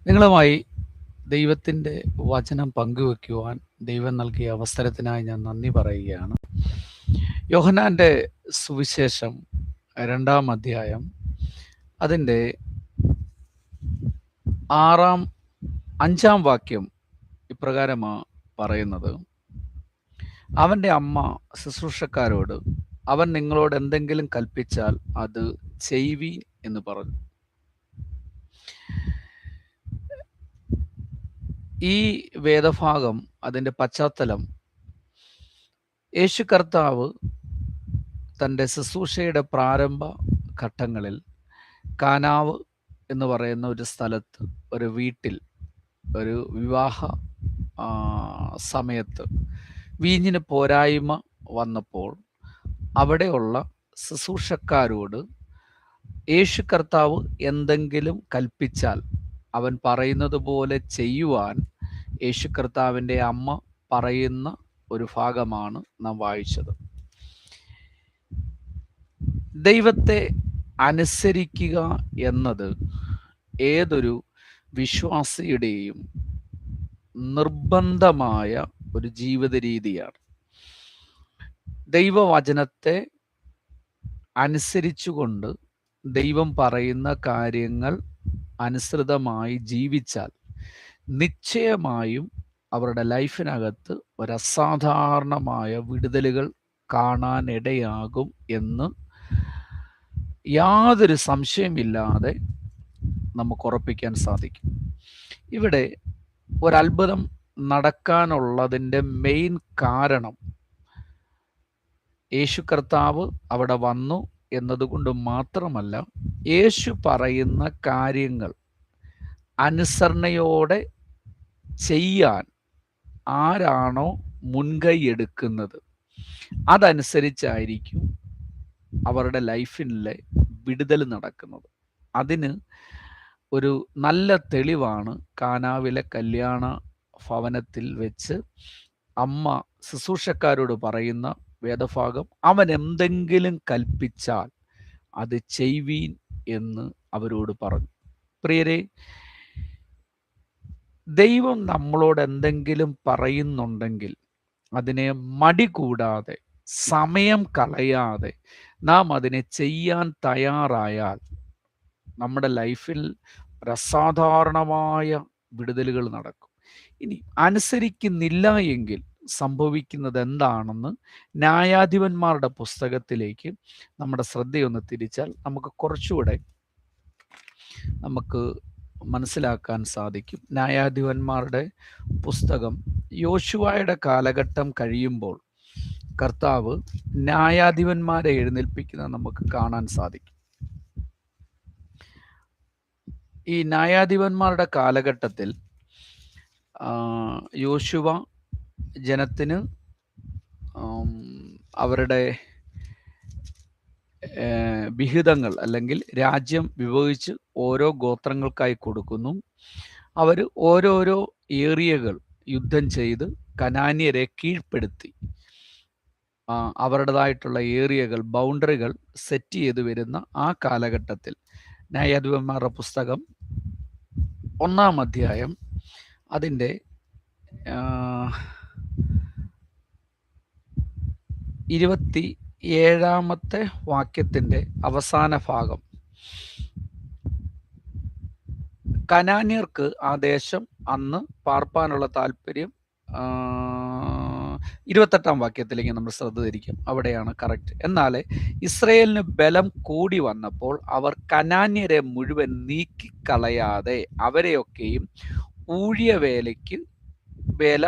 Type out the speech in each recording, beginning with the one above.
നിങ്ങളുമായി ദൈവത്തിൻ്റെ വചനം പങ്കുവെക്കുവാൻ ദൈവം നൽകിയ അവസരത്തിനായി ഞാൻ നന്ദി പറയുകയാണ്. യോഹന്നാൻ്റെ സുവിശേഷം 2-ാം അധ്യായം അതിൻ്റെ 5-ാം വാക്യം ഇപ്രകാരമാണ് പറയുന്നത്: അവൻ്റെ അമ്മ ശുശ്രൂഷക്കാരോട്, അവൻ നിങ്ങളോട് എന്തെങ്കിലും കൽപ്പിച്ചാൽ അത് ചെയ്യുവീൻ എന്ന് പറഞ്ഞു. ഈ വേദഭാഗം, അതിൻ്റെ പശ്ചാത്തലം, യേശു കർത്താവ് തൻ്റെ ശുശ്രൂഷയുടെ പ്രാരംഭ ഘട്ടങ്ങളിൽ കാനാവ് എന്ന് പറയുന്ന ഒരു സ്ഥലത്ത്, ഒരു വീട്ടിൽ, ഒരു വിവാഹ സമയത്ത് വീഞ്ഞിന് പോരായ്മ വന്നപ്പോൾ അവിടെയുള്ള ശുശ്രൂഷക്കാരോട് യേശു കർത്താവ് എന്തെങ്കിലും കൽപ്പിച്ചാൽ അവൻ പറയുന്നത് പോലെ ചെയ്യുവാൻ യേശു കർത്താവിൻ്റെ അമ്മ പറയുന്ന ഒരു ഭാഗമാണ് നാം വായിച്ചത്. ദൈവത്തെ അനുസരിക്കുക എന്നത് ഏതൊരു വിശ്വാസിയുടെയും നിർബന്ധമായ ഒരു ജീവിത രീതിയാണ്. ദൈവവചനത്തെ അനുസരിച്ചുകൊണ്ട് ദൈവം പറയുന്ന കാര്യങ്ങൾ അനുസൃതമായി ജീവിച്ചാൽ നിശ്ചയമായും അവരുടെ ലൈഫിനകത്ത് ഒരു അസാധാരണമായ വിടുതലുകൾ കാണാനിടയാകും എന്ന് യാതൊരു സംശയമില്ലാതെ നമുക്ക് ഉറപ്പിക്കാൻ സാധിക്കും. ഇവിടെ ഒരത്ഭുതം നടക്കാനുള്ളതിൻ്റെ മെയിൻ കാരണം യേശു കർത്താവ് അവിടെ വന്നു എന്നതുകൊണ്ട് മാത്രമല്ല, യേശു പറയുന്ന കാര്യങ്ങൾ അനുസരണയോടെ ചെയ്യാൻ ആരാണോ മുൻകൈ എടുക്കുന്നത് അതനുസരിച്ചായിരിക്കും അവരുടെ ലൈഫിലെ വിടുതൽ നടക്കുന്നത്. അതിന് ഒരു നല്ല തെളിവാണ് കാനാവിലെ കല്യാണ ഭവനത്തിൽ വെച്ച് അമ്മ ശുശ്രൂഷക്കാരോട് പറയുന്ന വേദഭാഗം: അവൻ എന്തെങ്കിലും കൽപ്പിച്ചാൽ അത് ചെയ്യുവീൻ എന്ന് അവരോട് പറഞ്ഞു. പ്രിയരെ, ദൈവം നമ്മളോട് എന്തെങ്കിലും പറയുന്നുണ്ടെങ്കിൽ അതിനെ മടി കൂടാതെ, സമയം കളയാതെ നാം അതിനെ ചെയ്യാൻ തയ്യാറായാൽ നമ്മുടെ ലൈഫിൽ അസാധാരണമായ വിടുതലുകൾ നടക്കും. ഇനി അനുസരിക്കുന്നില്ല എങ്കിൽ സംഭവിക്കുന്നത് എന്താണെന്ന് ന്യായാധിപന്മാരുടെ പുസ്തകത്തിലേക്ക് നമ്മുടെ ശ്രദ്ധയൊന്ന് തിരിച്ചാൽ നമുക്ക് മനസ്സിലാക്കാൻ സാധിക്കും. ന്യായാധിപന്മാരുടെ പുസ്തകം യോശുവയുടെ കാലഘട്ടം കഴിയുമ്പോൾ കർത്താവ് ന്യായാധിപന്മാരെ എഴുന്നേൽപ്പിക്കുന്നത് നമുക്ക് കാണാൻ സാധിക്കും. ഈ ന്യായാധിപന്മാരുടെ കാലഘട്ടത്തിൽ യോശുവ ജനത്തിന് അവരുടെ വിഹിതങ്ങൾ അല്ലെങ്കിൽ രാജ്യം വിഭജിച്ച് ഓരോ ഗോത്രങ്ങൾക്കായി കൊടുക്കുന്നു. അവർ ഓരോരോ ഏരിയകൾ യുദ്ധം ചെയ്ത് കനാന്യരെ കീഴ്പ്പെടുത്തി അവരുടേതായിട്ടുള്ള ഏരിയകൾ, ബൗണ്ടറികൾ സെറ്റ് ചെയ്ത് വരുന്ന ആ കാലഘട്ടത്തിൽ ന്യായാധിപന്മാരുടെ പുസ്തകം 1-ാം അധ്യായം അതിൻ്റെ 27-ാമത്തെ വാക്യത്തിൻ്റെ അവസാന ഭാഗം: കനാന്യർക്ക് ആ ദേശം അന്ന് പാർപ്പാനുള്ള താല്പര്യം 28-ാം വാക്യത്തിലേക്ക് നമ്മൾ ശ്രദ്ധ തിരിക്കും. അവിടെയാണ് കറക്റ്റ്. എന്നാൽ ഇസ്രയേലിന് ബലം കൂടി വന്നപ്പോൾ അവർ കനാന്യരെ മുഴുവൻ നീക്കിക്കളയാതെ അവരെയൊക്കെയും ഊഴിയവേലയ്ക്ക് വേല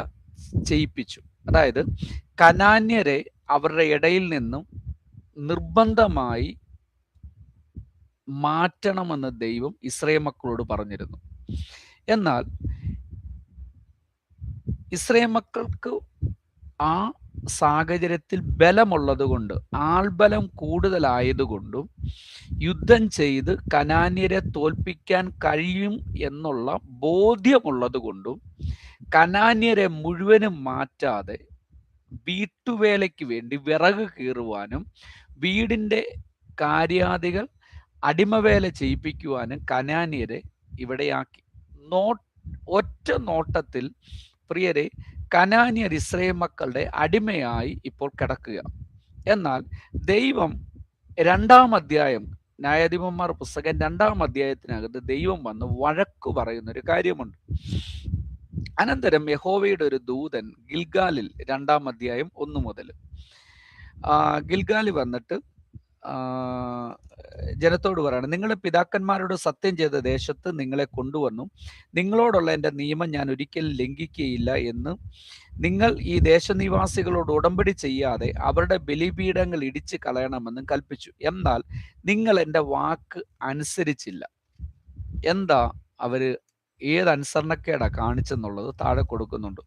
ചെയ്യിപ്പിച്ചു. അതായത് കനാന്യരെ അവരുടെ ഇടയിൽ നിന്നും നിർബന്ധമായി മാറ്റണമെന്ന് ദൈവം ഇസ്രായേൽ മക്കളോട് പറഞ്ഞിരുന്നു. എന്നാൽ ഇസ്രായേൽ മക്കൾക്ക് ആ സാഹചര്യത്തിൽ ബലമുള്ളത് കൊണ്ട്, ആൾബലം കൂടുതലായതുകൊണ്ടും യുദ്ധം ചെയ്ത് കനാന്യരെ തോൽപ്പിക്കാൻ കഴിയും എന്നുള്ള ബോധ്യമുള്ളത് കൊണ്ടും കനാന്യരെ മുഴുവനും മാറ്റാതെ വീട്ടുവേലയ്ക്ക് വേണ്ടി വിറക് കീറുവാനും വീടിൻ്റെ കാര്യാദികൾ അടിമവേല ചെയ്യിപ്പിക്കുവാനും കനാന്യരെ ഇവിടെയാക്കി. ഒറ്റ നോട്ടത്തിൽ പ്രിയരെ കനാന്യർ ഇസ്രായേൽ മക്കളുടെ അടിമയായി ഇപ്പോൾ കിടക്കുക. എന്നാൽ ദൈവം 2-ാം അധ്യായം, ന്യായാധിപന്മാർ പുസ്തകം 2-ാം അധ്യായത്തിനകത്ത് ദൈവം വന്ന് വഴക്കു പറയുന്ന ഒരു കാര്യമുണ്ട്. അനന്തരം യഹോവയുടെ ഒരു ദൂതൻ ഗിൽഗാലിൽ 2-ാം അധ്യായം 1 മുതൽ ഗിൽഗാലിൽ വന്നിട്ട് ജനത്തോട് പറയാണ്, നിങ്ങളുടെ പിതാക്കന്മാരോട് സത്യം ചെയ്ത ദേശത്ത് നിങ്ങളെ കൊണ്ടുവന്നു നിങ്ങളോടുള്ള എൻ്റെ നിയമം ഞാൻ ഒരിക്കലും ലംഘിക്കുകയില്ല എന്ന് നിങ്ങൾ ഈ ദേശനിവാസികളോട് ഉടമ്പടി ചെയ്യാതെ അവരുടെ ബലിപീഠങ്ങൾ ഇടിച്ച് കളയണമെന്നും കൽപ്പിച്ചു. എന്നാൽ നിങ്ങൾ എൻ്റെ വാക്ക് അനുസരിച്ചില്ല. എന്താ അവര് ഏത് അനുസരണക്കേടാ കാണിച്ചെന്നുള്ളത് താഴെ കൊടുക്കുന്നുണ്ട്.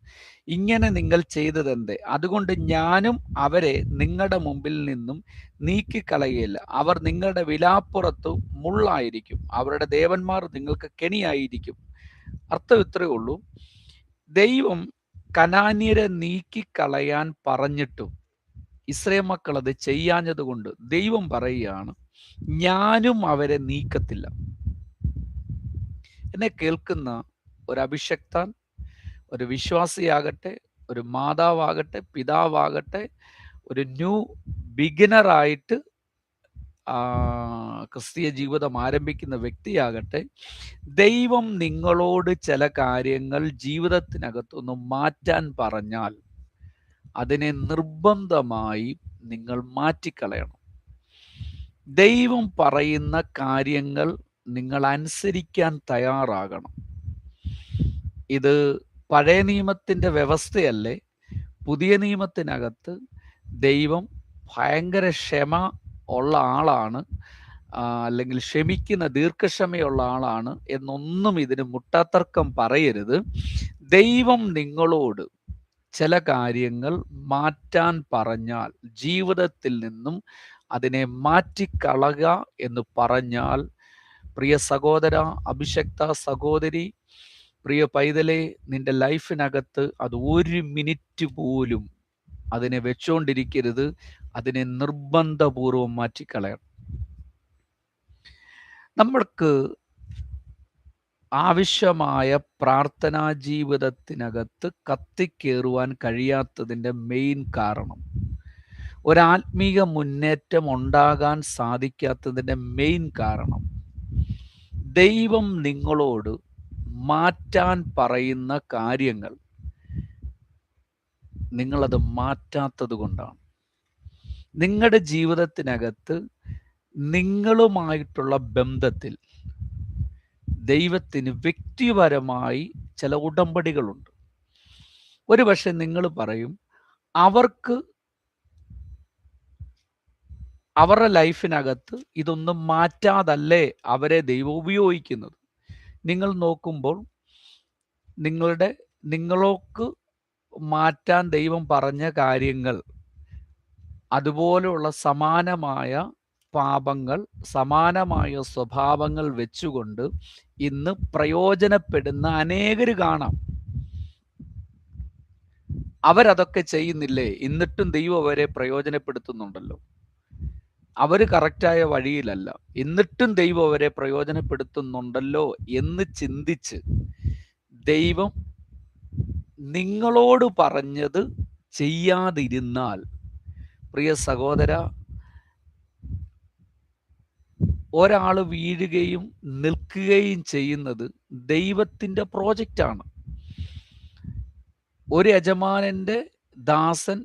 ഇങ്ങനെ നിങ്ങൾ ചെയ്തതെന്തേ? അതുകൊണ്ട് ഞാനും അവരെ നിങ്ങളുടെ മുമ്പിൽ നിന്നും നീക്കിക്കളയുകയില്ല. അവർ നിങ്ങളുടെ വിലാപ്പുറത്ത് മുള്ളായിരിക്കും, അവരുടെ ദേവന്മാർ നിങ്ങൾക്ക് കെണിയായിരിക്കും. അർത്ഥം ഇത്രയേ ഉള്ളൂ. ദൈവം കനാന്യരെ നീക്കിക്കളയാൻ പറഞ്ഞിട്ടും ഇസ്രായേൽ മക്കൾ അത് ചെയ്യാഞ്ഞത് കൊണ്ട് ദൈവം പറയുകയാണ്, ഞാനും അവരെ നീക്കത്തില്ല. എന്നെ കേൾക്കുന്ന ഒരു അഭിഷക്താൻ, ഒരു വിശ്വാസിയാകട്ടെ, ഒരു മാതാവാകട്ടെ, പിതാവാകട്ടെ, ഒരു ന്യൂ ബിഗിനറായിട്ട് ക്രിസ്തീയ ജീവിതം ആരംഭിക്കുന്ന വ്യക്തിയാകട്ടെ, ദൈവം നിങ്ങളോട് ചില കാര്യങ്ങൾ ജീവിതത്തിനകത്തൊന്ന് മാറ്റാൻ പറഞ്ഞാൽ അതിനെ നിർബന്ധമായി നിങ്ങൾ മാറ്റിക്കളയണം. ദൈവം പറയുന്ന കാര്യങ്ങൾ നിങ്ങൾ അനുസരിക്കാൻ തയ്യാറാകണം. ഇത് പഴയ നിയമത്തിൻ്റെ വ്യവസ്ഥയല്ലേ. പുതിയ നിയമത്തിനകത്ത് ദൈവം ഭയങ്കര ക്ഷമ ഉള്ള ആളാണ്, അല്ലെങ്കിൽ ക്ഷമിക്കുന്ന ദീർഘക്ഷമയുള്ള ആളാണ് എന്നൊന്നും ഇതിന് മുട്ടാത്തർക്കം പറയരുത്. ദൈവം നിങ്ങളോട് ചില കാര്യങ്ങൾ മാറ്റാൻ പറഞ്ഞാൽ, ജീവിതത്തിൽ നിന്നും അതിനെ മാറ്റിക്കളക എന്ന് പറഞ്ഞാൽ, പ്രിയ സഹോദര, അഭിഷക്ത സഹോദരി, പ്രിയ പൈതലെ, നിന്റെ ലൈഫിനകത്ത് അത് 1 മിനിറ്റ് പോലും അതിനെ വെച്ചോണ്ടിരിക്കരുത്. അതിനെ നിർബന്ധപൂർവം മാറ്റിക്കളയണം. നമ്മൾക്ക് ആവശ്യമായ പ്രാർത്ഥനാ ജീവിതത്തിനകത്ത് കത്തിക്കേറുവാൻ കഴിയാത്തതിൻ്റെ മെയിൻ കാരണം, ഒരാത്മീക മുന്നേറ്റം ഉണ്ടാകാൻ സാധിക്കാത്തതിൻ്റെ മെയിൻ കാരണം, ദൈവം നിങ്ങളോട് മാറ്റാൻ പറയുന്ന കാര്യങ്ങൾ നിങ്ങളത് മാറ്റാത്തത് കൊണ്ടാണ്. നിങ്ങളുടെ ജീവിതത്തിനകത്ത് നിങ്ങളുമായിട്ടുള്ള ബന്ധത്തിൽ ദൈവത്തിന് വ്യക്തിപരമായി ചില ഉടമ്പടികളുണ്ട്. ഒരുപക്ഷെ നിങ്ങൾ പറയും, അവർക്ക് അവരുടെ ലൈഫിനകത്ത് ഇതൊന്നും മാറ്റാതല്ലേ അവരെ ദൈവം ഉപയോഗിക്കുന്നത്. നിങ്ങൾ നോക്കുമ്പോൾ നിങ്ങൾക്ക് മാറ്റാൻ ദൈവം പറഞ്ഞ കാര്യങ്ങൾ, അതുപോലെയുള്ള സമാനമായ പാപങ്ങൾ, സമാനമായ സ്വഭാവങ്ങൾ വെച്ചുകൊണ്ട് ഇന്ന് പ്രയോജനപ്പെടുന്ന അനേകർ കാണാം. അവരതൊക്കെ ചെയ്യുന്നില്ലേ, എന്നിട്ടും ദൈവം അവരെ പ്രയോജനപ്പെടുത്തുന്നുണ്ടല്ലോ. അവർ കറക്റ്റായ വഴിയിലല്ല, എന്നിട്ടും ദൈവം അവരെ പ്രയോജനപ്പെടുത്തുന്നുണ്ടല്ലോ എന്ന് ചിന്തിച്ച് ദൈവം നിങ്ങളോട് പറഞ്ഞത് ചെയ്യാതിരുന്നാൽ, പ്രിയ സഹോദര, ഒരാൾ വീഴുകയും നിൽക്കുകയും ചെയ്യുന്നത് ദൈവത്തിൻ്റെ പ്രോജക്റ്റാണ്. ഒരു യജമാനൻ്റെ ദാസൻ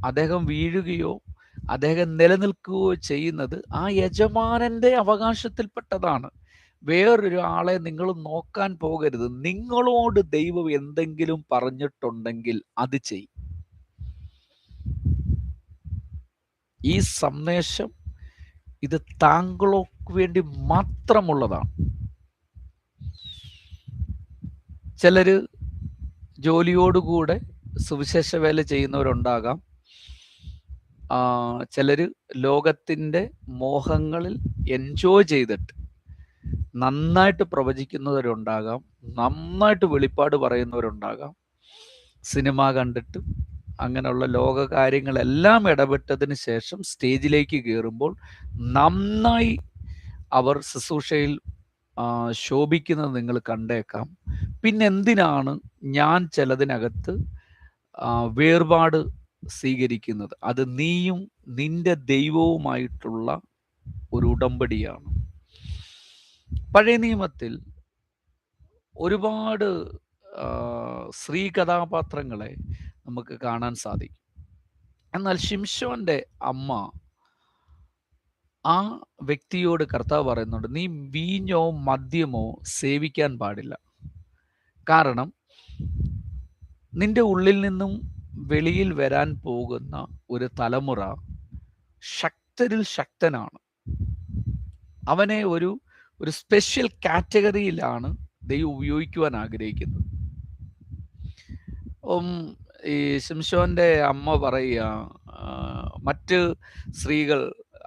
അദ്ദേഹം വീഴുകയോ അദ്ദേഹം നിലനിൽക്കുകയോ ചെയ്യുന്നത് ആ യജമാനൻ്റെ അവകാശത്തിൽപ്പെട്ടതാണ്. വേറൊരു ആളെ നിങ്ങൾ നോക്കാൻ പോകരുത്. നിങ്ങളോട് ദൈവം എന്തെങ്കിലും പറഞ്ഞിട്ടുണ്ടെങ്കിൽ അത് ചെയ്യും. ഈ സന്ദേശം ഇത് താങ്കൾക്ക് വേണ്ടി മാത്രമുള്ളതാണ്. ചിലര് ജോലിയോടുകൂടെ സുവിശേഷ വേല ചെയ്യുന്നവരുണ്ടാകാം. ചിലര് ലോകത്തിൻ്റെ മോഹങ്ങളിൽ എൻജോയ് ചെയ്തിട്ട് നന്നായിട്ട് പ്രവചിക്കുന്നവരുണ്ടാകാം, നന്നായിട്ട് വെളിപ്പാട് പറയുന്നവരുണ്ടാകാം. സിനിമ കണ്ടിട്ട് അങ്ങനെയുള്ള ലോക കാര്യങ്ങളെല്ലാം ഇടപെട്ടതിന് ശേഷം സ്റ്റേജിലേക്ക് കയറുമ്പോൾ നന്നായി അവർ ശുശ്രൂഷയിൽ ശോഭിക്കുന്നത് നിങ്ങൾ കണ്ടേക്കാം. പിന്നെന്തിനാണ് ഞാൻ ചിലതിനകത്ത് വേർപാട് സ്വീകരിക്കുന്നത്? അത് നീയും നിന്റെ ദൈവവുമായിട്ടുള്ള ഒരു ഉടമ്പടിയാണ്. പഴയ നിയമത്തിൽ ഒരുപാട് സ്ത്രീ കഥാപാത്രങ്ങളെ നമുക്ക് കാണാൻ സാധിക്കും. എന്നാൽ ശിംശോന്റെ അമ്മ, ആ വ്യക്തിയോട് കർത്താവ് പറയുന്നുണ്ട്, നീ വീഞ്ഞോ മദ്യമോ സേവിക്കാൻ പാടില്ല. കാരണം നിന്റെ ഉള്ളിൽ നിന്നും വെളിയിൽ വരാൻ പോകുന്ന ഒരു തലമുറ ശക്തരിൽ ശക്തനാണ്. അവനെ ഒരു സ്പെഷ്യൽ കാറ്റഗറിയിലാണ് ദൈവം ഉപയോഗിക്കുവാൻ ആഗ്രഹിക്കുന്നത്. ഈ ശിംശോന്റെ അമ്മ പറയുക, മറ്റ് സ്ത്രീകൾ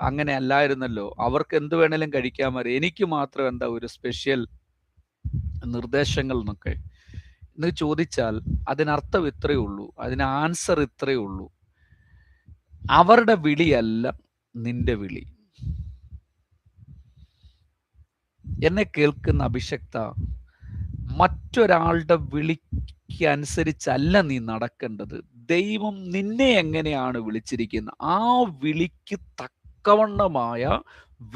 അങ്ങനെ അല്ലായിരുന്നല്ലോ, അവർക്ക് എന്ത് വേണേലും കഴിക്കാൻ മതി, എനിക്ക് മാത്രം എന്താ ഒരു സ്പെഷ്യൽ നിർദ്ദേശങ്ങൾ എന്നൊക്കെ എന്ന് ചോദിച്ചാൽ അതിനർത്ഥം ഇത്രയേ ഉള്ളൂ, അതിന് ആൻസർ ഇത്രയേ ഉള്ളൂ. അവരുടെ വിളിയല്ല നിന്റെ വിളി. എന്നെ കേൾക്കുന്ന അഭിഷക്ത, മറ്റൊരാളുടെ വിളിക്ക് അനുസരിച്ചല്ല നീ നടക്കേണ്ടത്. ദൈവം നിന്നെ എങ്ങനെയാണ് വിളിച്ചിരിക്കുന്നത്, ആ വിളിക്ക് തക്കവണ്ണമായ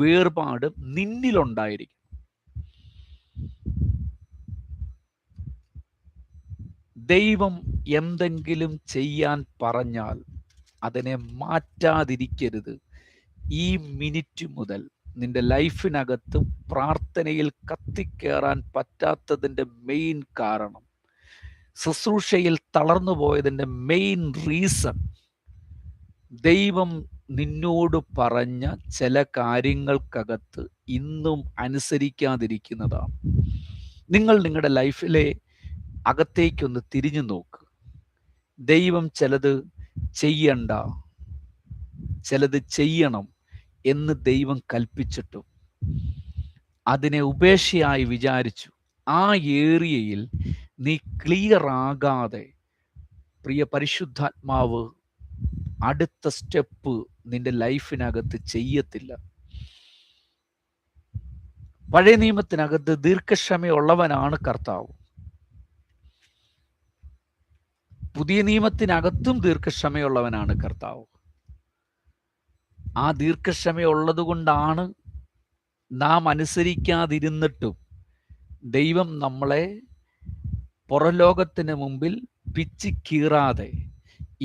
വേർപാട് നിന്നിലുണ്ടായിരിക്കും. ദൈവം എന്തെങ്കിലും ചെയ്യാൻ പറഞ്ഞാൽ അതിനെ മാറ്റാതിരിക്കരുത്. ഈ മിനിറ്റ് മുതൽ നിന്റെ ലൈഫിനകത്ത് പ്രാർത്ഥനയിൽ കത്തിക്കേറാൻ പറ്റാത്തതിൻ്റെ മെയിൻ കാരണം, ശുശ്രൂഷയിൽ തളർന്നു പോയതിൻ്റെ മെയിൻ റീസൺ, ദൈവം നിന്നോട് പറഞ്ഞ ചില കാര്യങ്ങൾക്കകത്ത് ഇന്നും അനുസരിക്കാതിരിക്കുന്നതാണ്. നിങ്ങൾ നിങ്ങളുടെ ലൈഫിലെ അകത്തേക്കൊന്ന് തിരിഞ്ഞു നോക്ക്. ദൈവം ചിലത് ചെയ്യണ്ട, ചിലത് ചെയ്യണം എന്ന് ദൈവം കൽപ്പിച്ചിട്ടും അതിനെ ഉപേക്ഷയായി വിചാരിച്ചു. ആ ഏരിയയിൽ നീ ക്ലിയർ ആകാതെ പ്രിയ പരിശുദ്ധാത്മാവ് അടുത്ത സ്റ്റെപ്പ് നിന്റെ ലൈഫിനകത്ത് ചെയ്യത്തില്ല. പഴയ നിയമത്തിനകത്ത് ദീർഘക്ഷമയുള്ളവനാണ് കർത്താവ്. പുതിയ നിയമത്തിനകത്തും ദീർഘക്ഷമയുള്ളവനാണ് കർത്താവ്. ആ ദീർഘക്ഷമയുള്ളത് കൊണ്ടാണ് നാം അനുസരിക്കാതിരുന്നിട്ടും ദൈവം നമ്മളെ പുറലോകത്തിന് മുമ്പിൽ പിച്ചിക്കീറാതെ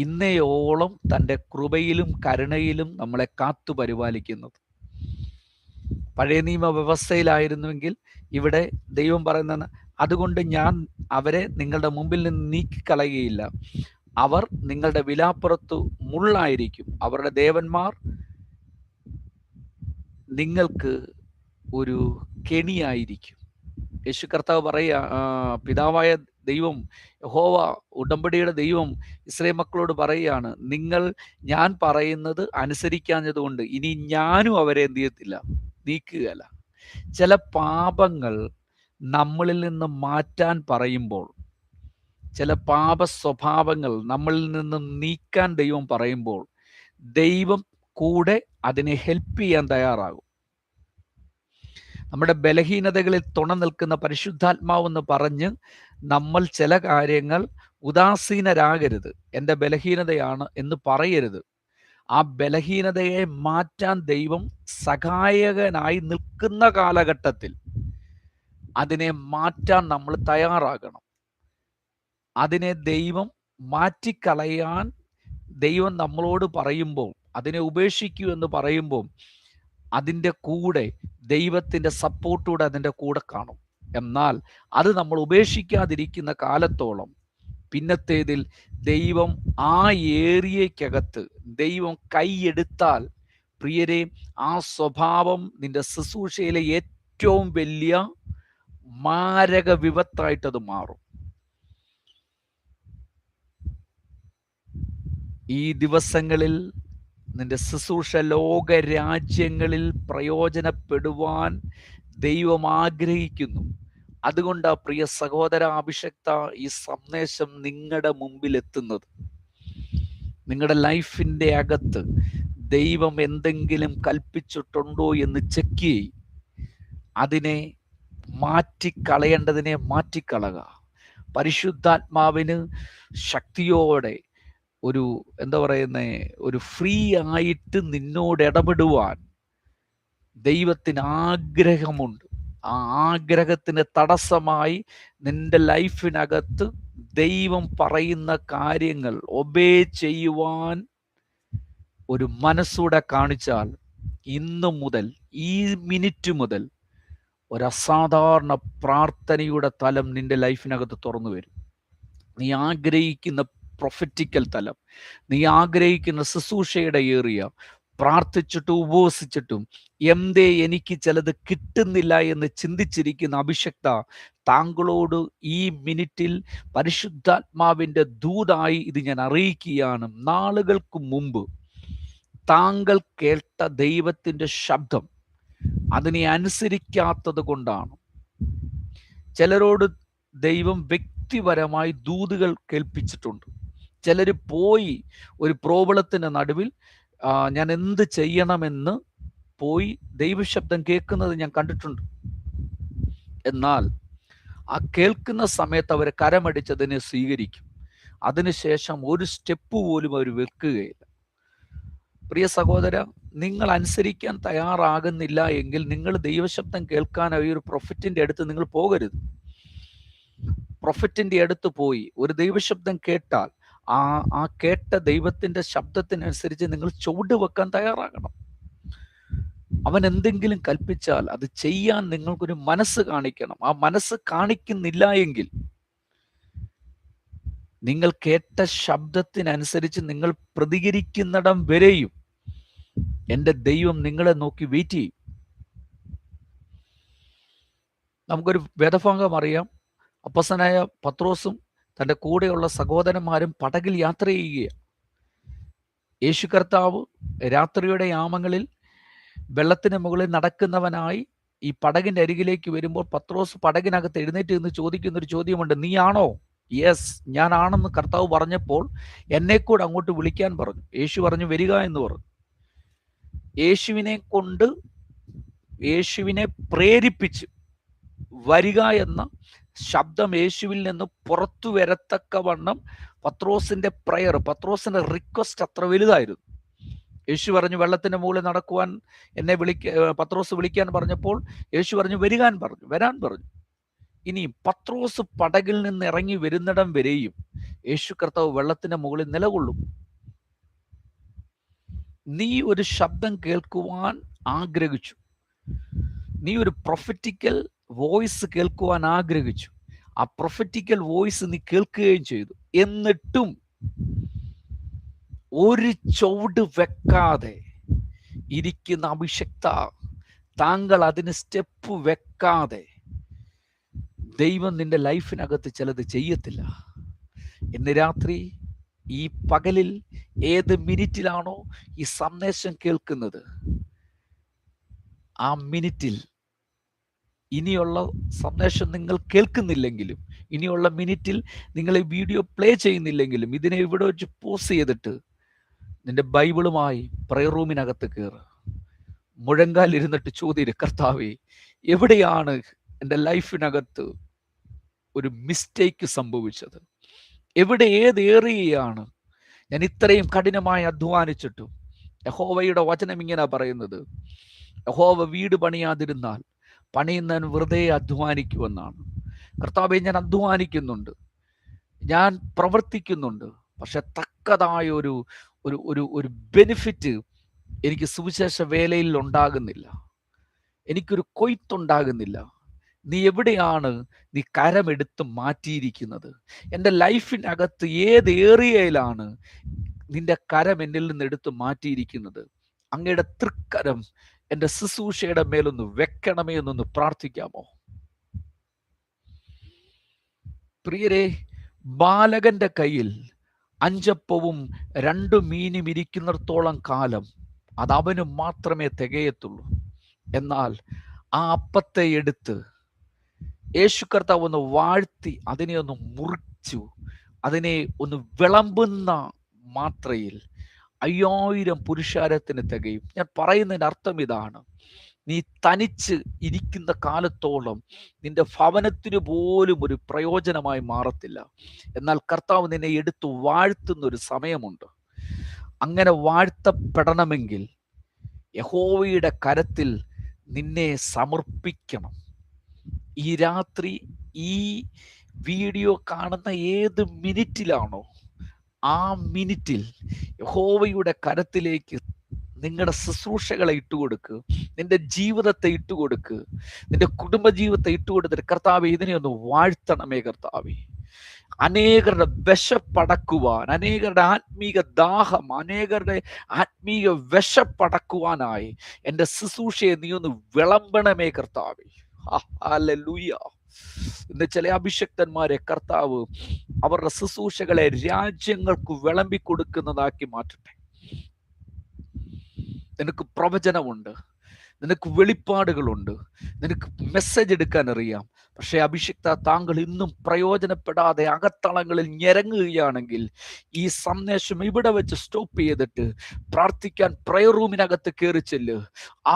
ഇന്നയോളം തൻ്റെ കൃപയിലും കരുണയിലും നമ്മളെ കാത്തു പരിപാലിക്കുന്നത്. പഴയ നിയമ വ്യവസ്ഥയിലായിരുന്നുവെങ്കിൽ ഇവിടെ ദൈവം പറയുന്നത്, അതുകൊണ്ട് ഞാൻ അവരെ നിങ്ങളുടെ മുമ്പിൽ നിന്ന് നീക്കിക്കളയുകയില്ല, അവർ നിങ്ങളുടെ വിലാപ്പുറത്ത് മുള്ളായിരിക്കും, അവരുടെ ദേവന്മാർ നിങ്ങൾക്ക് ഒരു കെണിയായിരിക്കും. യേശു കർത്താവ് പറയുക, പിതാവായ ദൈവം യഹോവ ഉടമ്പടിയുടെ ദൈവം ഇസ്രായേൽ മക്കളോട് പറയുകയാണ്, ഞാൻ പറയുന്നത് അനുസരിക്കാഞ്ഞതുകൊണ്ട് ഇനി ഞാനും അവരെ എന്ത് ചെയ്യത്തില്ല, നീക്കുകയല്ല. ചില പാപങ്ങൾ നമ്മളിൽ നിന്ന് മാറ്റാൻ പറയുമ്പോൾ, ചില പാപ സ്വഭാവങ്ങൾ നമ്മളിൽ നിന്ന് നീക്കാൻ ദൈവം പറയുമ്പോൾ, ദൈവം കൂടെ അതിനെ ഹെൽപ്പ് ചെയ്യാൻ തയ്യാറാകും. നമ്മുടെ ബലഹീനതകളിൽ തുണ നിൽക്കുന്ന പരിശുദ്ധാത്മാവെന്ന് പറഞ്ഞ് നമ്മൾ ചില കാര്യങ്ങൾ ഉദാസീനരാകരുത്. എൻ്റെ ബലഹീനതയാണ് എന്ന് പറയരുത്. ആ ബലഹീനതയെ മാറ്റാൻ ദൈവം സഹായകനായി നിൽക്കുന്ന കാലഘട്ടത്തിൽ അതിനെ മാറ്റാൻ നമ്മൾ തയ്യാറാകണം. അതിനെ ദൈവം മാറ്റിക്കളയാൻ ദൈവം നമ്മളോട് പറയുമ്പോൾ, അതിനെ ഉപേക്ഷിക്കൂ എന്ന് പറയുമ്പോൾ, അതിൻ്റെ കൂടെ ദൈവത്തിൻ്റെ സപ്പോർട്ടൂടെ അതിൻ്റെ കൂടെ കാണും. എന്നാൽ അത് നമ്മൾ ഉപേക്ഷിക്കാതിരിക്കുന്ന കാലത്തോളം പിന്നത്തേതിൽ ദൈവം ആ ഏരിയക്കകത്ത് ദൈവം കൈയെടുത്താൽ, പ്രിയരെ, ആ സ്വഭാവം നിന്റെ ശുശ്രൂഷയിലെ ഏറ്റവും വലിയ മാരക വിപത്തായിട്ടത് മാറും. ഈ ദിവസങ്ങളിൽ നിന്റെ ശുശ്രൂഷ ലോക രാജ്യങ്ങളിൽ പ്രയോജനപ്പെടുവാൻ ദൈവം ആഗ്രഹിക്കുന്നു. അതുകൊണ്ട് പ്രിയ സഹോദര അഭിഷക്ത, ഈ സന്ദേശം നിങ്ങളുടെ മുമ്പിൽ എത്തുന്നത്. നിങ്ങളുടെ ലൈഫിൻ്റെ അകത്ത് ദൈവം എന്തെങ്കിലും കൽപ്പിച്ചിട്ടുണ്ടോ എന്ന് ചെക്ക് ചെയ്യ്. അതിനെ മാറ്റിക്കളയേണ്ടതിനെ മാറ്റിക്കളക. പരിശുദ്ധാത്മാവിന് ശക്തിയോടെ ഒരു എന്താ പറയുന്നേ, ഒരു ഫ്രീ ആയിട്ട് നിന്നോട് ഇടപെടുവാൻ ദൈവത്തിന് ആഗ്രഹമുണ്ട്. ആ ആഗ്രഹത്തിന് തടസ്സമായി നിന്റെ ലൈഫിനകത്ത് ദൈവം പറയുന്ന കാര്യങ്ങൾ ഒബേ ചെയ്യുവാൻ ഒരു മനസ്സൂടെ കാണിച്ചാൽ, ഇന്നു മുതൽ, ഈ മിനിറ്റ് മുതൽ ഒരസാധാരണ പ്രാർത്ഥനയുടെ തലം നിന്റെ ലൈഫിനകത്ത് തുറന്നു വരും. നീ ആഗ്രഹിക്കുന്ന പ്രൊഫറ്റിക്കൽ തലം, നീ ആഗ്രഹിക്കുന്ന ശുശ്രൂഷയുടെ ഏറിയ, പ്രാർത്ഥിച്ചിട്ടും ഉപവസിച്ചിട്ടും എന്തേ എനിക്ക് ചിലത് കിട്ടുന്നില്ല എന്ന് ചിന്തിച്ചിരിക്കുന്ന അഭിഷക്ത, താങ്കളോട് ഈ മിനിറ്റിൽ പരിശുദ്ധാത്മാവിൻ്റെ ദൂതായി ഇത് ഞാൻ അറിയിക്കുകയാണ്. നാളുകൾക്ക് മുമ്പ് താങ്കൾ കേട്ട ദൈവത്തിൻ്റെ ശബ്ദം അതിനെ അനുസരിക്കാത്തത് കൊണ്ടാണ്. ചിലരോട് ദൈവം വ്യക്തിപരമായി ദൂതുകൾ കേൾപ്പിച്ചിട്ടുണ്ട്. ചിലർ പോയി ഒരു പ്രോബ്ലത്തിൻ്റെ നടുവിൽ ഞാൻ എന്ത് ചെയ്യണമെന്ന് പോയി ദൈവശബ്ദം കേൾക്കുന്നത് ഞാൻ കണ്ടിട്ടുണ്ട്. എന്നാൽ ആ കേൾക്കുന്ന സമയത്ത് അവർ കരമടിച്ചതിനെ സ്വീകരിക്കും. അതിനുശേഷം ഒരു സ്റ്റെപ്പ് പോലും അവർ വെക്കുകയില്ല. പ്രിയ സഹോദര, നിങ്ങൾ അനുസരിക്കാൻ തയ്യാറാകുന്നില്ല എങ്കിൽ നിങ്ങൾ ദൈവശബ്ദം കേൾക്കാനായി ഒരു പ്രൊഫറ്റിന്റെ അടുത്ത് നിങ്ങൾ പോകരുത്. പ്രൊഫറ്റിന്റെ അടുത്ത് പോയി ഒരു ദൈവശബ്ദം കേട്ടാൽ ആ കേട്ട ദൈവത്തിന്റെ ശബ്ദത്തിനനുസരിച്ച് നിങ്ങൾ ചുവട് വെക്കാൻ തയ്യാറാകണം. അവൻ എന്തെങ്കിലും കൽപ്പിച്ചാൽ അത് ചെയ്യാൻ നിങ്ങൾക്കൊരു മനസ്സ് കാണിക്കണം. ആ മനസ്സ് കാണിക്കുന്നില്ല എങ്കിൽ നിങ്ങൾ കേട്ട ശബ്ദത്തിനനുസരിച്ച് നിങ്ങൾ പ്രതികരിക്കുന്നിടം വരെയും എൻ്റെ ദൈവം നിങ്ങളെ നോക്കി വെയിറ്റ് ചെയ്യും. നമുക്കൊരു വേദഭാഗം അറിയാം. അപ്പസ്തലനായ പത്രോസും തൻ്റെ കൂടെയുള്ള സഹോദരന്മാരും പടകിൽ യാത്ര ചെയ്യുകയാണ്. യേശു കർത്താവ് രാത്രിയുടെ യാമങ്ങളിൽ വെള്ളത്തിന് മുകളിൽ നടക്കുന്നവനായി ഈ പടകിൻ്റെ അരികിലേക്ക് വരുമ്പോൾ പത്രോസ് പടകിനകത്ത് എഴുന്നേറ്റ് നിന്ന് ചോദിക്കുന്നൊരു ചോദ്യമുണ്ട്. നീയാണോ? യെസ്, ഞാനാണെന്ന് കർത്താവ് പറഞ്ഞപ്പോൾ എന്നെ കൂടെ അങ്ങോട്ട് വിളിക്കാൻ പറഞ്ഞു. യേശു പറഞ്ഞു വരിക എന്ന് പറഞ്ഞു. യേശുവിനെ പ്രേരിപ്പിച്ച് വരിക എന്ന ശബ്ദം യേശുവിൽ നിന്ന് പുറത്തു വരത്തക്കവണ്ണം പത്രോസിന്റെ പ്രയർ, പത്രോസിന്റെ റിക്വസ്റ്റ് അത്ര വലുതായിരുന്നു. യേശു പറഞ്ഞു വെള്ളത്തിന്റെ മുകളിൽ നടക്കുവാൻ എന്നെ പത്രോസ് വിളിക്കാൻ പറഞ്ഞപ്പോൾ യേശു പറഞ്ഞു വരാൻ പറഞ്ഞു. ഇനി പത്രോസ് പടകിൽ നിന്ന് ഇറങ്ങി വരുന്നിടം വരെയും യേശു കർത്താവ് വെള്ളത്തിന്റെ മുകളിൽ നിലകൊള്ളും. നീ ഒരു ശബ്ദം കേൾക്കുവാൻ ആഗ്രഹിച്ചു, നീ ഒരു പ്രൊഫറ്റിക്കൽ വോയിസ് കേൾക്കുവാൻ ആഗ്രഹിച്ചു, ആ പ്രൊഫറ്റിക്കൽ വോയിസ് നീ കേൾക്കുകയും ചെയ്തു. എന്നിട്ടും ഒരു ചുവട് വെക്കാതെ ഇരിക്കുന്ന അഭിഷക്ത, താങ്കൾ അതിന് സ്റ്റെപ്പ് വെക്കാതെ ദൈവം നിന്റെ ലൈഫിനകത്ത് ചിലത് ചെയ്യത്തില്ല. ഇന്ന് രാത്രി, ഈ പകലിൽ, ഏത് മിനിറ്റിലാണോ ഈ സന്ദേശം കേൾക്കുന്നത്, ആ മിനിറ്റിൽ, ഇനിയുള്ള സന്ദേശം നിങ്ങൾ കേൾക്കുന്നില്ലെങ്കിലും, ഇനിയുള്ള മിനിറ്റിൽ നിങ്ങൾ ഈ വീഡിയോ പ്ലേ ചെയ്യുന്നില്ലെങ്കിലും, ഇതിനെ ഇവിടെ വെച്ച് പോസ് ചെയ്തിട്ട് നിന്റെ ബൈബിളുമായി പ്രയർ റൂമിനകത്ത് കയറുക. മുഴങ്കാലിരുന്നിട്ട് ചോദിക്കുക, കർത്താവേ, എവിടെയാണ് എൻ്റെ ലൈഫിനകത്ത് ഒരു മിസ്റ്റേക്ക് സംഭവിച്ചത്? ഏത് ഏറിയയാണ് ഞാൻ ഇത്രയും കഠിനമായി അധ്വാനിച്ചിട്ടും? യഹോവയുടെ വചനം ഇങ്ങനെ പറയുന്നത്, യഹോവ വീട് പണിയാതിരുന്നാൽ പണിയുന്നവൻ വെറുതെ അധ്വാനിക്കുമെന്നാണ്. കർത്താവേ, ഞാൻ അധ്വാനിക്കുന്നുണ്ട്, ഞാൻ പ്രവർത്തിക്കുന്നുണ്ട്, പക്ഷെ തക്കതായ ഒരു ഒരു ഒരു ഒരു ബെനിഫിറ്റ് എനിക്ക് സുവിശേഷ വേലയിൽ ഉണ്ടാകുന്നില്ല, എനിക്കൊരു കൊയ്ത്തുണ്ടാകുന്നില്ല. നീ എവിടെയാണ് നീ കരമെടുത്ത് മാറ്റിയിരിക്കുന്നത്? എൻ്റെ ലൈഫിനകത്ത് ഏത് ഏറിയയിലാണ് നിന്റെ കരം എന്നിൽ നിന്ന് എടുത്ത് മാറ്റിയിരിക്കുന്നത്? അങ്ങയുടെ തൃക്കരം എൻ്റെ ശുശ്രൂഷയുടെ മേലൊന്ന് വെക്കണമേ എന്നൊന്ന് പ്രാർത്ഥിക്കാമോ? പ്രിയരെ, ബാലകന്റെ കയ്യിൽ 5 അപ്പവും 2 മീനും ഇരിക്കുന്നിടത്തോളം കാലം അത് അവന് മാത്രമേ തികയത്തുള്ളൂ. എന്നാൽ ആ അപ്പത്തെ എടുത്ത് യേശു കർത്താവ് ഒന്ന് വാഴ്ത്തി അതിനെ ഒന്ന് മുറിച്ചു, അതിനെ ഒന്ന് വിളമ്പുന്ന മാത്രയിൽ 5000 പുരുഷാരത്തിന് തികയും. ഞാൻ പറയുന്നതിൻ്റെ അർത്ഥം ഇതാണ്, നീ തനിച്ച് ഇരിക്കുന്ന കാലത്തോളം നിന്റെ ഭവനത്തിന് പോലും ഒരു പ്രയോജനമായി മാറത്തില്ല. എന്നാൽ കർത്താവ് നിന്നെ എടുത്തു വാഴ്ത്തുന്ന ഒരു സമയമുണ്ട്. അങ്ങനെ വാഴ്ത്തപ്പെടണമെങ്കിൽ യഹോവയുടെ കരത്തിൽ നിന്നെ സമർപ്പിക്കണം. ഈ രാത്രി ഈ വീഡിയോ കാണുന്ന ഏത് മിനിറ്റിലാണോ, ആ മിനിറ്റിൽ യഹോവയുടെ കരത്തിലേക്ക് നിങ്ങളുടെ ശുശ്രൂഷകളെ ഇട്ടുകൊടുക്കുക, നിന്റെ ജീവിതത്തെ ഇട്ടുകൊടുക്കുക, നിന്റെ കുടുംബജീവിതത്തെ ഇട്ടുകൊടുത്തിട്ട് കർത്താവേ ഇതിനെ ഒന്ന് വാഴ്ത്തണമേ കർത്താവേ. അനേകരുടെ വിശപ്പടക്കുവാൻ, അനേകരുടെ ആത്മീക ദാഹം, അനേകരുടെ ആത്മീക വിശപ്പടക്കുവാനായി എൻ്റെ ശുശ്രൂഷയെ നീ ഒന്ന് വിളമ്പണമേ കർത്താവേ. ഹല്ലേലൂയ. ഇന്ന് ചില അഭിഷക്തന്മാരെ കർത്താവ് അവരുടെ ശുശ്രൂഷകളെ രാജ്യങ്ങൾക്ക് വിളമ്പി കൊടുക്കുന്നതാക്കി മാറ്റട്ടെ. നിനക്ക് പ്രവചനമുണ്ട്, നിനക്ക് വെളിപ്പാടുകളുണ്ട്, നിനക്ക് മെസ്സേജ് എടുക്കാൻ അറിയാം. പക്ഷേ അഭിഷിക്ത, താങ്കൾ ഇന്നും പ്രയോജനപ്പെടാതെ അകത്തളങ്ങളിൽ ഞെരങ്ങുകയാണെങ്കിൽ ഈ സന്ദേശം ഇവിടെ വെച്ച് സ്റ്റോപ്പ് ചെയ്തിട്ട് പ്രാർത്ഥിക്കാൻ പ്രയർ റൂമിനകത്ത് കയറി ചെല്ല്.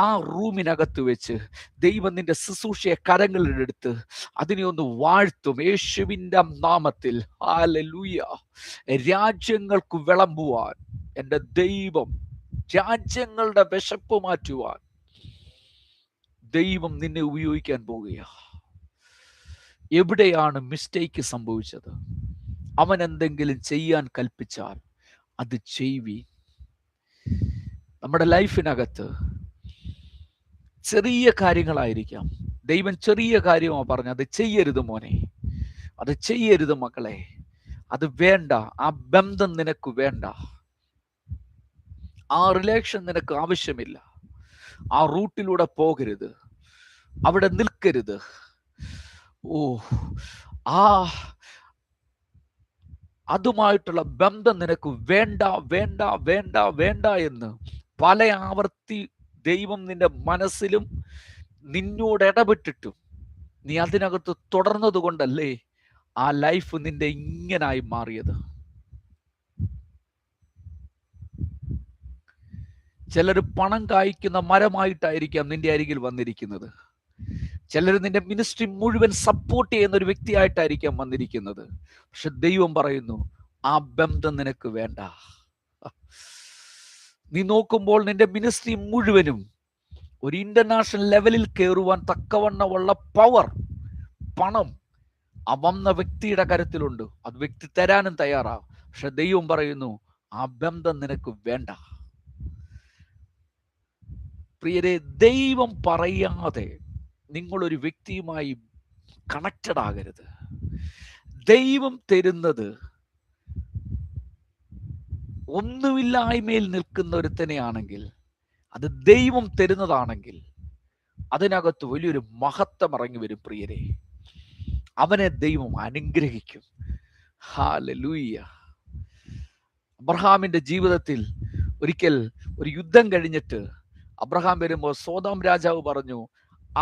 ആ റൂമിനകത്ത് വെച്ച് ദൈവം നിന്റെ ശുശ്രൂഷയെ കരങ്ങളിലെടുത്ത് അതിനെ ഒന്ന് വാഴ്ത്തും യേശുവിൻ്റെ നാമത്തിൽ. ഹല്ലേലൂയ. രാജ്യങ്ങൾക്ക് വിളമ്പുവാൻ എൻ്റെ ദൈവം, രാജ്യങ്ങളുടെ വിശപ്പ് മാറ്റുവാൻ ദൈവം നിന്നെ ഉപയോഗിക്കാൻ പോകുക. എവിടെയാണ് മിസ്റ്റേക്ക് സംഭവിച്ചത്? അവൻ എന്തെങ്കിലും ചെയ്യാൻ കൽപ്പിച്ചാൽ അത് ചെയ്യുവീൻ. നമ്മുടെ ലൈഫിനകത്ത് ചെറിയ കാര്യങ്ങളായിരിക്കാം, ദൈവം ചെറിയ കാര്യമാണ് പറഞ്ഞത്, അത് ചെയ്യരുത് മോനെ, അത് ചെയ്യരുത് മക്കളെ, അത് വേണ്ട, ആ ബന്ധം നിനക്ക് വേണ്ട, ആ റിലേഷൻ നിനക്ക് ആവശ്യമില്ല, ആ റൂട്ടിലൂടെ പോകരുത്, അവിടെ നിൽക്കരുത്, അതുമായിട്ടുള്ള ബന്ധം നിനക്ക് വേണ്ട വേണ്ട വേണ്ട വേണ്ട എന്ന് പല ആവർത്തി ദൈവം നിന്റെ മനസ്സിലും നിന്നോട് ഇടപെട്ടിട്ടും നീ അതിനകത്ത് തുടർന്നത് കൊണ്ടല്ലേ ആ ലൈഫ് നിന്റെ ഇങ്ങനായി മാറിയത്. ചിലർ പണം കായ്ക്കുന്ന മരമായിട്ടായിരിക്കാം നിന്റെ അരികിൽ വന്നിരിക്കുന്നത്. ചിലർ നിന്റെ മിനിസ്ട്രി മുഴുവൻ സപ്പോർട്ട് ചെയ്യുന്ന ഒരു വ്യക്തിയായിട്ടായിരിക്കാം വന്നിരിക്കുന്നത്. പക്ഷെ ദൈവം പറയുന്നു, ആ ബന്ധം നിനക്ക് വേണ്ട. നീ നോക്കുമ്പോൾ നിന്റെ മിനിസ്ട്രി മുഴുവനും ഒരു ഇന്റർനാഷണൽ ലെവലിൽ കയറുവാൻ തക്കവണ്ണമുള്ള പവർ, പണം ആ വന്ന വ്യക്തിയുടെ കരുത്തിലുണ്ട്. അത് വ്യക്തി തരാനും തയ്യാറാവും. പക്ഷെ ദൈവം പറയുന്നു, ആ ബന്ധം നിനക്ക് വേണ്ട. പ്രിയരെ, ദൈവം പറയാതെ നിങ്ങളൊരു വ്യക്തിയുമായി കണക്റ്റഡ് ആകരുത്. ദൈവം തരുന്നത് ഒന്നുമില്ലായ്മയിൽ നിൽക്കുന്ന ഒരുത്തനെയാണെങ്കിൽ, അത് ദൈവം തരുന്നതാണെങ്കിൽ അതിനകത്ത് വലിയൊരു മഹത്വം ഇറങ്ങി വരും. പ്രിയരെ, അവനെ ദൈവം അനുഗ്രഹിക്കും. ഹല്ലേലൂയ. അബ്രഹാമിന്റെ ജീവിതത്തിൽ ഒരിക്കൽ ഒരു യുദ്ധം കഴിഞ്ഞിട്ട് അബ്രഹാം വരുമ്പോൾ സോദോം രാജാവ് പറഞ്ഞു,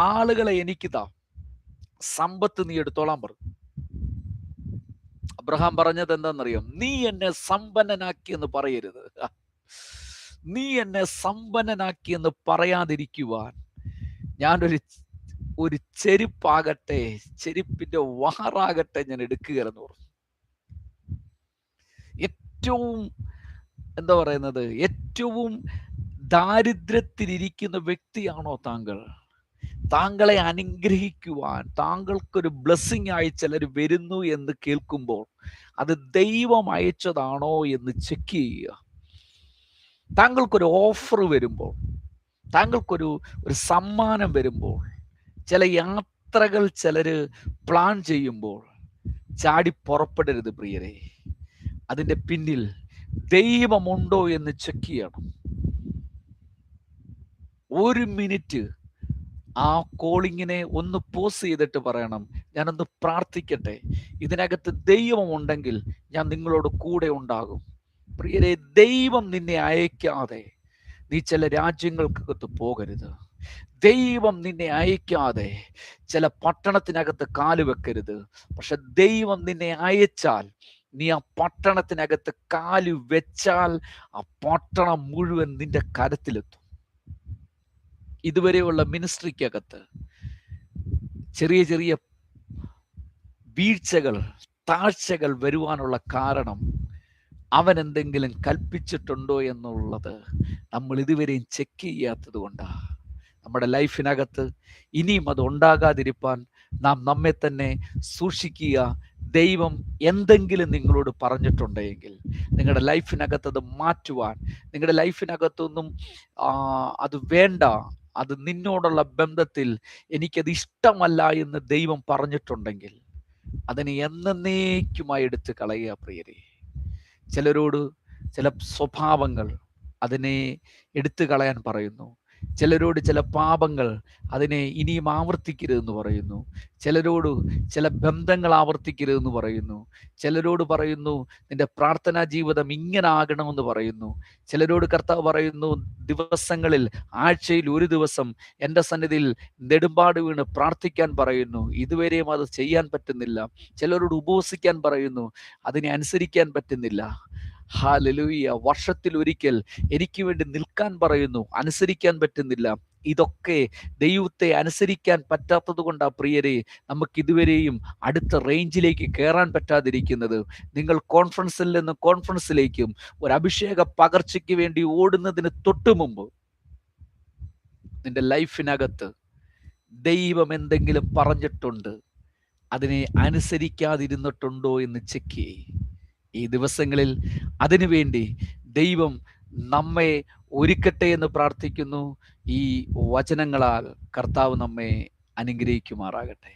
ആളുകളെ എനിക്ക് താ, സമ്പത്ത് നീ എടുത്തോളാൻ പറഞ്ഞു. അബ്രഹാം പറഞ്ഞത് എന്താണെന്നറിയാം? നീ എന്നെ സമ്പന്നനാക്കിയെന്ന് പറയരുത്. നീ എന്നെ സമ്പന്നനാക്കിയെന്ന് പറയാതിരിക്കുവാൻ ഞാനൊരു ചെരുപ്പാകട്ടെ, ചെരുപ്പിന്റെ വാറാകട്ടെ ഞാൻ എടുക്കുകയെന്ന് പറഞ്ഞു. ഏറ്റവും എന്താ പറയുന്നത്, ഏറ്റവും ദാരിദ്ര്യത്തിലിരിക്കുന്ന വ്യക്തിയാണോ താങ്കൾ? താങ്കളെ അനുഗ്രഹിക്കുവാൻ താങ്കൾക്കൊരു ബ്ലെസ്സിങ് ആയി ചിലർ വരുന്നു എന്ന് കേൾക്കുമ്പോൾ അത് ദൈവം അയച്ചതാണോ എന്ന് ചെക്ക് ചെയ്യുക. താങ്കൾക്കൊരു ഓഫർ വരുമ്പോൾ, താങ്കൾക്കൊരു സമ്മാനം വരുമ്പോൾ, ചില യാത്രകൾ ചിലർ പ്ലാൻ ചെയ്യുമ്പോൾ ചാടി പുറപ്പെടരുത് പ്രിയരെ. അതിൻ്റെ പിന്നിൽ ദൈവമുണ്ടോ എന്ന് ചെക്ക് ചെയ്യണം. ഒരു മിനിറ്റ് ആ കോളിങ്ങിനെ ഒന്ന് പോസ് ചെയ്തിട്ട് പറയണം, ഞാനൊന്ന് പ്രാർത്ഥിക്കട്ടെ, ഇതിനകത്ത് ദൈവമുണ്ടെങ്കിൽ ഞാൻ നിങ്ങളോട് കൂടെ ഉണ്ടാകും. പ്രിയരെ, ദൈവം നിന്നെ അയക്കാതെ നീ ചില രാജ്യങ്ങൾക്കകത്ത് പോകരുത്. ദൈവം നിന്നെ അയക്കാതെ ചില പട്ടണത്തിനകത്ത് കാല് വെക്കരുത്. പക്ഷെ ദൈവം നിന്നെ അയച്ചാൽ നീ ആ പട്ടണത്തിനകത്ത് കാല് വെച്ചാൽ ആ പട്ടണം മുഴുവൻ നിന്റെ കരത്തിലെത്തും. ഇതുവരെയുള്ള മിനിസ്ട്രിക്കകത്ത് ചെറിയ ചെറിയ വീഴ്ചകൾ, താഴ്ചകൾ വരുവാനുള്ള കാരണം അവൻ എന്തെങ്കിലും കൽപ്പിച്ചിട്ടുണ്ടോ എന്നുള്ളത് നമ്മൾ ഇതുവരെയും ചെക്ക് ചെയ്യാത്തത് കൊണ്ടാണ്. നമ്മുടെ ലൈഫിനകത്ത് ഇനിയും അത് ഉണ്ടാകാതിരിപ്പാൻ നാം നമ്മെ തന്നെ സൂക്ഷിക്കുക. ദൈവം എന്തെങ്കിലും നിങ്ങളോട് പറഞ്ഞിട്ടുണ്ടെങ്കിൽ നിങ്ങളുടെ ലൈഫിനകത്ത് അത് മാറ്റുവാൻ, നിങ്ങളുടെ ലൈഫിനകത്തൊന്നും അത് വേണ്ട, അത് നിന്നോടുള്ള ബന്ധത്തിൽ എനിക്കത് ഇഷ്ടമല്ല എന്ന് ദൈവം പറഞ്ഞിട്ടുണ്ടെങ്കിൽ അതിനെ എന്നേക്കുമായി എടുത്ത് കളയുക പ്രിയരെ. ചിലരോട് ചില സ്വഭാവങ്ങൾ അതിനെ എടുത്തു കളയാൻ പറയുന്നു. ചിലരോട് ചില പാപങ്ങൾ അതിനെ ഇനിയും ആവർത്തിക്കരുതെന്ന് പറയുന്നു. ചിലരോട് ചില ബന്ധങ്ങൾ ആവർത്തിക്കരുതെന്ന് പറയുന്നു. ചിലരോട് പറയുന്നു നിന്റെ പ്രാർത്ഥനാ ജീവിതം ഇങ്ങനെ ആകണമെന്ന് പറയുന്നു. ചിലരോട് കർത്താവ് പറയുന്നു ദിവസങ്ങളിൽ, ആഴ്ചയിൽ ഒരു ദിവസം എൻ്റെ സന്നിധിയിൽ നെടുമ്പാട് വീണ് പ്രാർത്ഥിക്കാൻ പറയുന്നു. ഇതുവരെയും അത് ചെയ്യാൻ പറ്റുന്നില്ല. ചിലരോട് ഉപവസിക്കാൻ പറയുന്നു, അതിനെ അനുസരിക്കാൻ പറ്റുന്നില്ല. ഹല്ലേലൂയ. വർഷത്തിൽ ഒരിക്കൽ എനിക്ക് വേണ്ടി നിൽക്കാൻ പറയുന്നു, അനുസരിക്കാൻ പറ്റുന്നില്ല. ഇതൊക്കെ ദൈവത്തെ അനുസരിക്കാൻ പറ്റാത്തത് കൊണ്ടാ പ്രിയരെ നമുക്ക് ഇതുവരെയും അടുത്ത റേഞ്ചിലേക്ക് കയറാൻ പറ്റാതിരിക്കുന്നത്. നിങ്ങൾ കോൺഫറൻസിൽ നിന്ന് കോൺഫറൻസിലേക്കും ഒരു അഭിഷേക പകർച്ചയ്ക്ക് വേണ്ടി ഓടുന്നതിന് തൊട്ടു മുമ്പ് നിന്റെ ലൈഫിനകത്ത് ദൈവം എന്തെങ്കിലും പറഞ്ഞിട്ടുണ്ട്, അതിനെ അനുസരിക്കാതിരുന്നിട്ടുണ്ടോ എന്ന് ചെക്ക് ചെയ്യ്. ഈ ദിവസങ്ങളിൽ അതിനുവേണ്ടി ദൈവം നമ്മെ ഒരുക്കട്ടെ എന്ന് പ്രാർത്ഥിക്കുന്നു. ഈ വചനങ്ങളാൽ കർത്താവ് നമ്മെ അനുഗ്രഹിക്കുമാറാകട്ടെ.